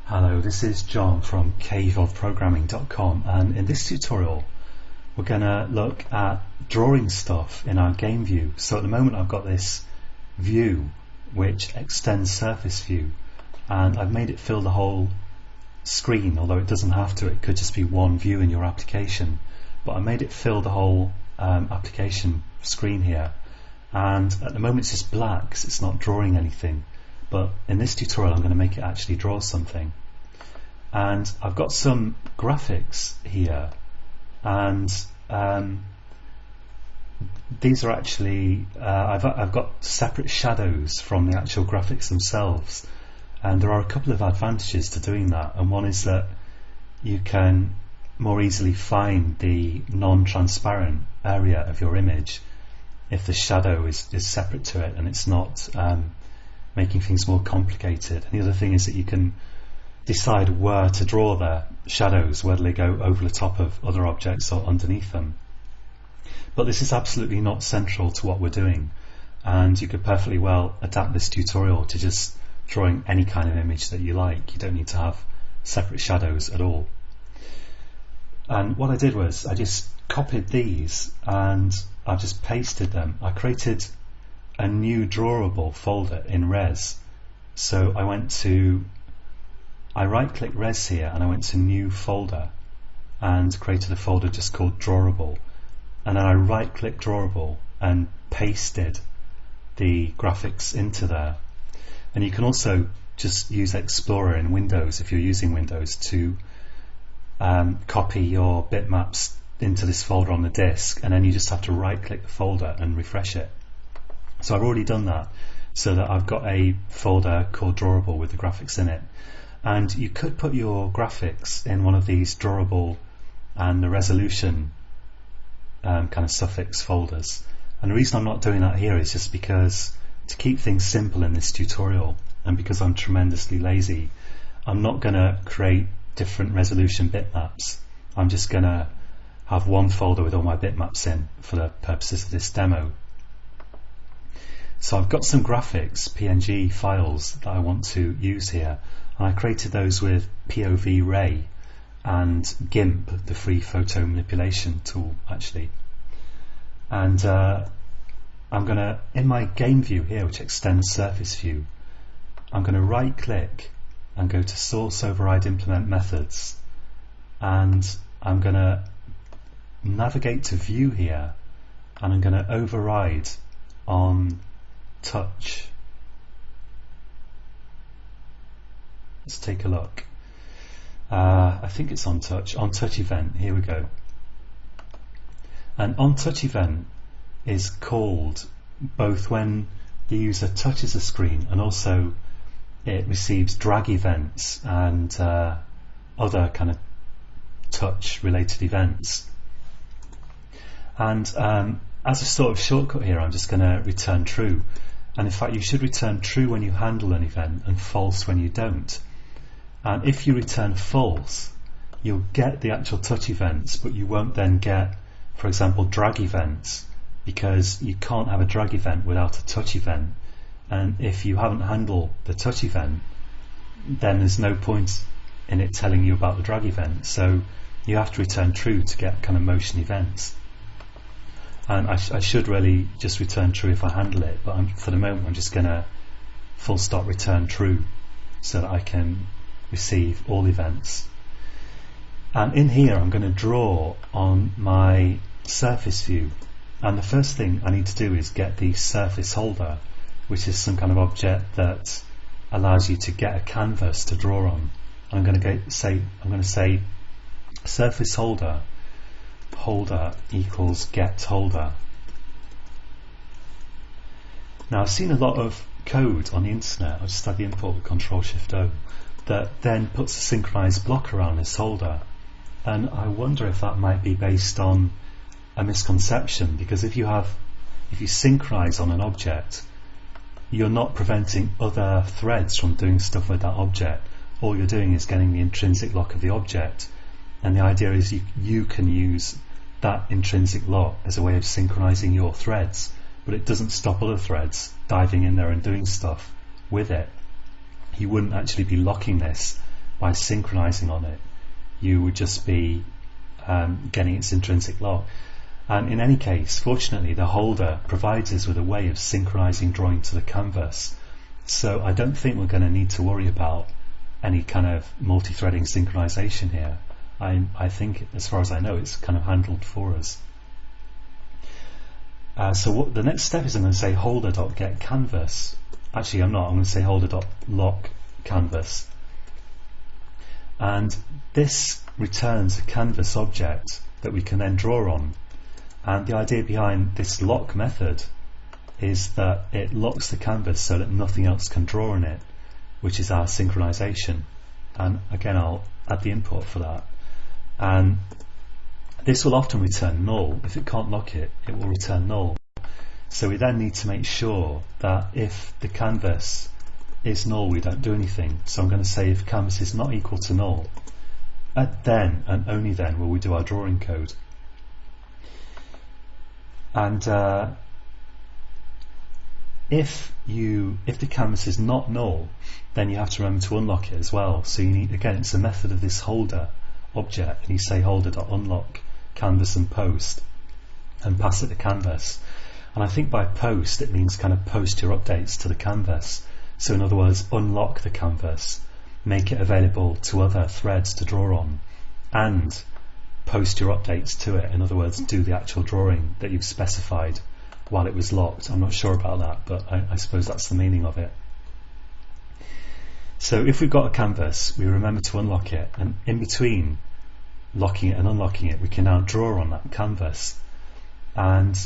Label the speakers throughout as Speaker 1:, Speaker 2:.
Speaker 1: Hello, this is John from caveofprogramming.com, and in this tutorial we're going to look at drawing stuff in our game view. So at the moment I've got this view which extends surface view, and I've made it fill the whole screen, although it doesn't have to. It could just be one view in your application, but I made it fill the whole application screen here, and at the moment it's just black because it's not drawing anything. But in this tutorial I'm going to make it actually draw something, and I've got some graphics here, and these are actually I've got separate shadows from the actual graphics themselves, and there are a couple of advantages to doing that. And one is that you can more easily find the non-transparent area of your image if the shadow is separate to it and it's not making things more complicated. And the other thing is that you can decide where to draw the shadows, whether they go over the top of other objects or underneath them. But this is absolutely not central to what we're doing, and you could perfectly well adapt this tutorial to just drawing any kind of image that you like. You don't need to have separate shadows at all. And what I did was I just copied these and I just pasted them. I created a new drawable folder in Res. So I right-clicked Res here and I went to New Folder and created a folder just called Drawable, and then I right-clicked Drawable and pasted the graphics into there. And you can also just use Explorer in Windows, if you're using Windows, to copy your bitmaps into this folder on the disk, and then you just have to right-click the folder and refresh it. So I've already done that, so that I've got a folder called Drawable with the graphics in it. And you could put your graphics in one of these Drawable and the resolution kind of suffix folders. And the reason I'm not doing that here is just because, to keep things simple in this tutorial, and because I'm tremendously lazy, I'm not going to create different resolution bitmaps. I'm just going to have one folder with all my bitmaps in for the purposes of this demo. So I've got some graphics, PNG files, that I want to use here, and I created those with POV Ray and GIMP, the free photo manipulation tool actually. And I'm going to, in my game view here, which extends surface view, I'm going to right click and go to Source Override Implement Methods, and I'm going to navigate to View here, and I'm going to override on touch. Let's take a look. I think it's on touch event. Here we go. And on touch event is called both when the user touches a screen, and also it receives drag events and other kind of touch related events. And as a sort of shortcut here, I'm just going to return true. And in fact, you should return true when you handle an event and false when you don't. And if you return false, you'll get the actual touch events, but you won't then get, for example, drag events, because you can't have a drag event without a touch event. And if you haven't handled the touch event, then there's no point in it telling you about the drag event. So you have to return true to get kind of motion events. And I should really just return true if I handle it, but for the moment I'm just going to full stop return true so that I can receive all events. And in here I'm going to draw on my surface view, and the first thing I need to do is get the surface holder, which is some kind of object that allows you to get a canvas to draw on. I'm going to say surface holder equals get holder. Now I've seen a lot of code on the internet, I just had the import with Control-Shift-O, that then puts a synchronized block around this holder, and I wonder if that might be based on a misconception, because if you synchronize on an object, you're not preventing other threads from doing stuff with that object. All you're doing is getting the intrinsic lock of the object, and the idea is you can use that intrinsic lock as a way of synchronizing your threads, but it doesn't stop other threads diving in there and doing stuff with it. You wouldn't actually be locking this by synchronizing on it, you would just be getting its intrinsic lock. And in any case, fortunately, the holder provides us with a way of synchronizing drawing to the canvas. So I don't think we're going to need to worry about any kind of multi-threading synchronization here. I think, as far as I know, it's kind of handled for us. So what the next step is, I'm going to say holder.getCanvas. Actually, I'm not. I'm going to say holder.lockCanvas. And this returns a canvas object that we can then draw on. And the idea behind this lock method is that it locks the canvas so that nothing else can draw on it, which is our synchronization. And again, I'll add the input for that. And this will often return null. If it can't lock it, it will return null. So we then need to make sure that if the canvas is null, we don't do anything. So I'm going to say if canvas is not equal to null, then and only then will we do our drawing code. And if the canvas is not null, then you have to remember to unlock it as well. So you need, again, it's a method of this holder object, and you say holder.unlock canvas and post, and pass it to canvas. And I think by post it means kind of post your updates to the canvas. So in other words, unlock the canvas, make it available to other threads to draw on, and post your updates to it. In other words, do the actual drawing that you've specified while it was locked. I'm not sure about that, but I suppose that's the meaning of it. So if we've got a canvas, we remember to unlock it, and in between locking it and unlocking it, we can now draw on that canvas. And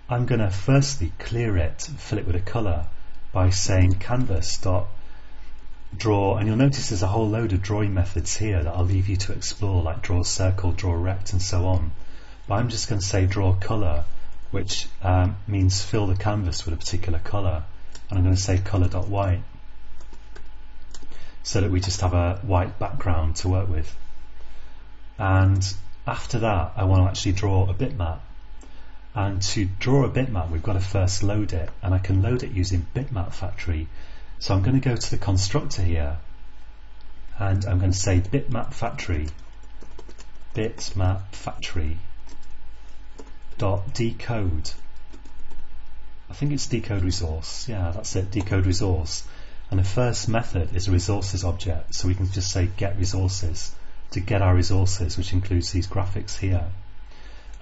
Speaker 1: I'm going to firstly clear it, fill it with a colour by saying canvas.draw, and you'll notice there's a whole load of drawing methods here that I'll leave you to explore, like draw circle, draw rect, and so on. But I'm just going to say draw colour, which means fill the canvas with a particular colour, and I'm going to say colour.white, so that we just have a white background to work with. And after that, I want to actually draw a bitmap. And to draw a bitmap, we've got to first load it, and I can load it using Bitmap Factory. So I'm going to go to the constructor here, and I'm going to say Bitmap Factory dot decode. I think it's decode resource. Yeah, that's it, decode resource. And the first method is a resources object, so we can just say get resources to get our resources, which includes these graphics here.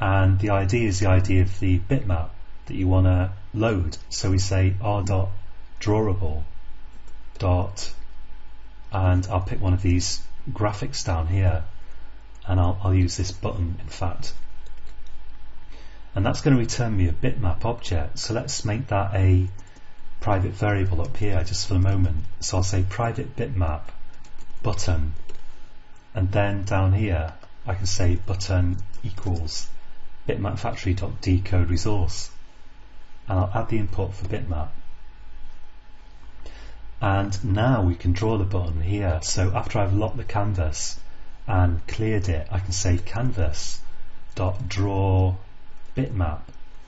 Speaker 1: And the ID is the ID of the bitmap that you want to load. So we say r.drawable dot, and I'll pick one of these graphics down here, and I'll use this button, in fact. And that's going to return me a bitmap object. So let's make that a private variable up here just for the moment. So I'll say private bitmap button, and then down here I can say button equals bitmapfactory.decode resource, and I'll add the input for bitmap. And now we can draw the button here. So after I've locked the canvas and cleared it, I can say canvas.draw bitmap,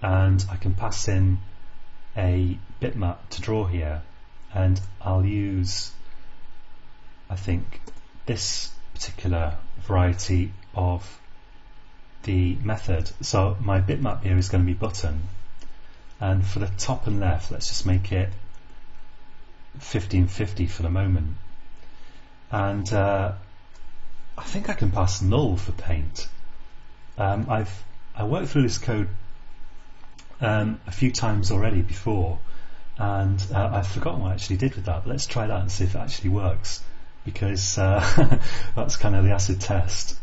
Speaker 1: and I can pass in a bitmap to draw here, and I'll use, I think, this particular variety of the method. So my bitmap here is going to be button, and for the top and left, let's just make it 1550 for the moment. And I think I can pass null for paint. I worked through this code a few times already before, and I've forgotten what I actually did with that, but let's try that and see if it actually works, because that's kind of the acid test.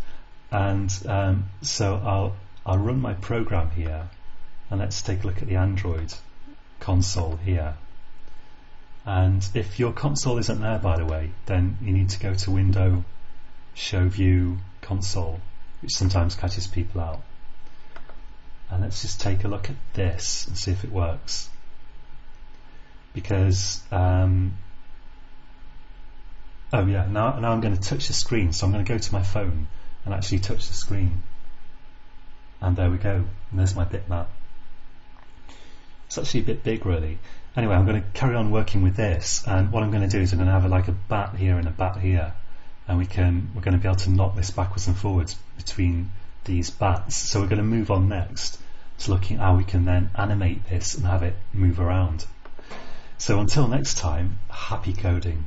Speaker 1: And so I'll run my program here, and let's take a look at the Android console here. And if your console isn't there, by the way, then you need to go to Window, Show View, Console, which sometimes catches people out. And let's just take a look at this and see if it works, because oh yeah, now I'm going to touch the screen. So I'm going to go to my phone and actually touch the screen, and there we go, and there's my bitmap. It's actually a bit big, really. Anyway, I'm going to carry on working with this, and what I'm going to do is I'm going to have like a bat here and a bat here, and we're going to be able to knock this backwards and forwards between these bats. So we're going to move on next to looking at how we can then animate this and have it move around. So until next time, happy coding.